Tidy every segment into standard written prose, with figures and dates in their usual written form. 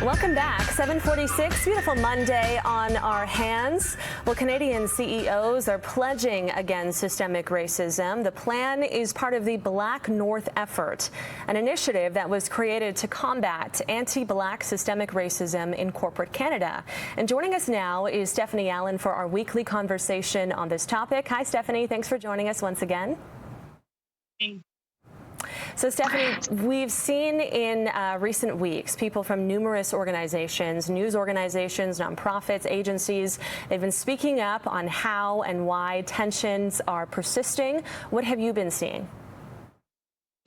Welcome back. 7:46, beautiful Monday on our hands. Well, Canadian CEOs are pledging against systemic racism. The plan is part of the Black North effort, an initiative that was created to combat anti-Black systemic racism in corporate Canada. And joining us now is Stephanie Allen for our weekly conversation on this topic. Hi, Stephanie. Thanks for joining us once again. So, Stephanie, we've seen in recent weeks people from numerous organizations, news organizations, nonprofits, agencies, they've been speaking up on how and why tensions are persisting. What have you been seeing?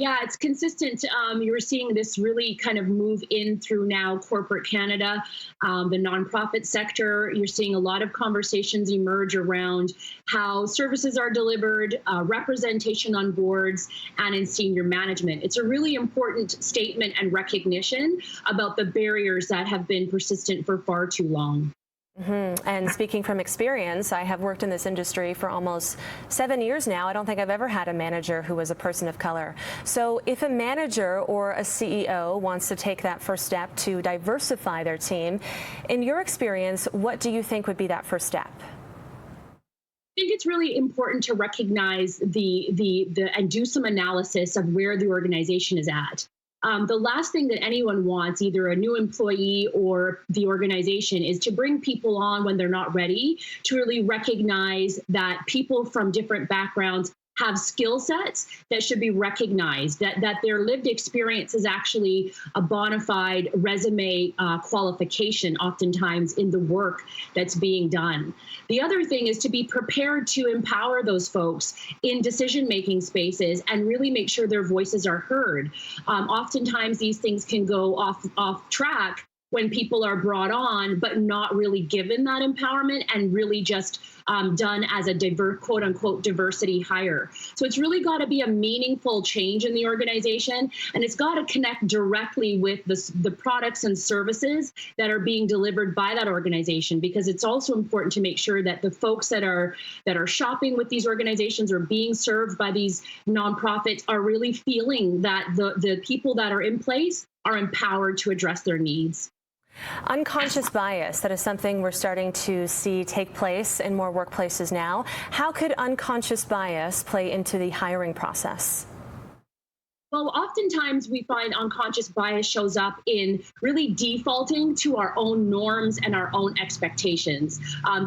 Yeah, it's consistent. You're seeing this really kind of move in through now corporate Canada, the nonprofit sector. You're seeing a lot of conversations emerge around how services are delivered, representation on boards, and in senior management. It's a really important statement and recognition about the barriers that have been persistent for far too long. And speaking from experience, I have worked in this industry for almost 7 years now. I don't think I've ever had a manager who was a person of color. So if a manager or a CEO wants to take that first step to diversify their team, in your experience, what do you think would be that first step? I think it's really important to recognize and do some analysis of where the organization is at. The last thing that anyone wants, either a new employee or the organization, is to bring people on when they're not ready, to really recognize that people from different backgrounds have skill sets that should be recognized, that their lived experience is actually a bona fide resume qualification oftentimes in the work that's being done. The other thing is to be prepared to empower those folks in decision-making spaces and really make sure their voices are heard. Oftentimes these things can go off track when people are brought on, but not really given that empowerment and really just done as a quote unquote diversity hire. So it's really got to be a meaningful change in the organization, and it's got to connect directly with the products and services that are being delivered by that organization, because it's also important to make sure that the folks that are shopping with these organizations or being served by these nonprofits are really feeling that the people that are in place are empowered to address their needs. Unconscious bias, that is something we're starting to see take place in more workplaces now. How could unconscious bias play into the hiring process? Well, oftentimes we find unconscious bias shows up in really defaulting to our own norms and our own expectations.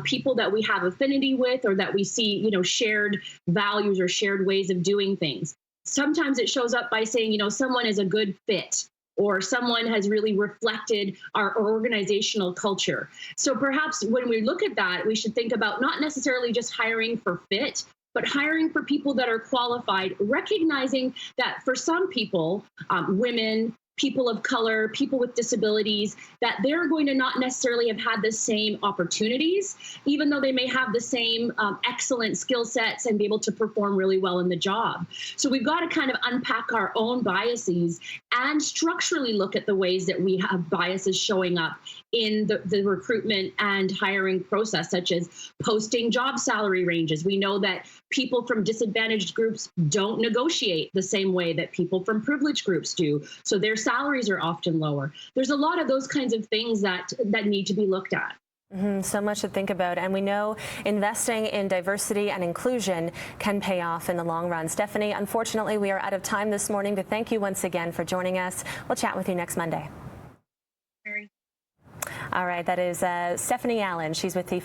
People that we have affinity with, or that we see, shared values or shared ways of doing things. Sometimes it shows up by saying, someone is a good fit, or someone has really reflected our organizational culture. So perhaps when we look at that, we should think about not necessarily just hiring for fit, but hiring for people that are qualified, recognizing that for some people, women, people of color, people with disabilities, that they're going to not necessarily have had the same opportunities, even though they may have the same excellent skill sets and be able to perform really well in the job. So we've got to kind of unpack our own biases and structurally look at the ways that we have biases showing up in the recruitment and hiring process, such as posting job salary ranges. We know that people from disadvantaged groups don't negotiate the same way that people from privileged groups do. So their salaries are often lower. There's a lot of those kinds of things that need to be looked at. So much to think about, and we know investing in diversity and inclusion can pay off in the long run. Stephanie, unfortunately, we are out of time this morning, but thank you once again for joining us. We'll chat with you next Monday. Mary. All right, that is Stephanie Allen. She's with the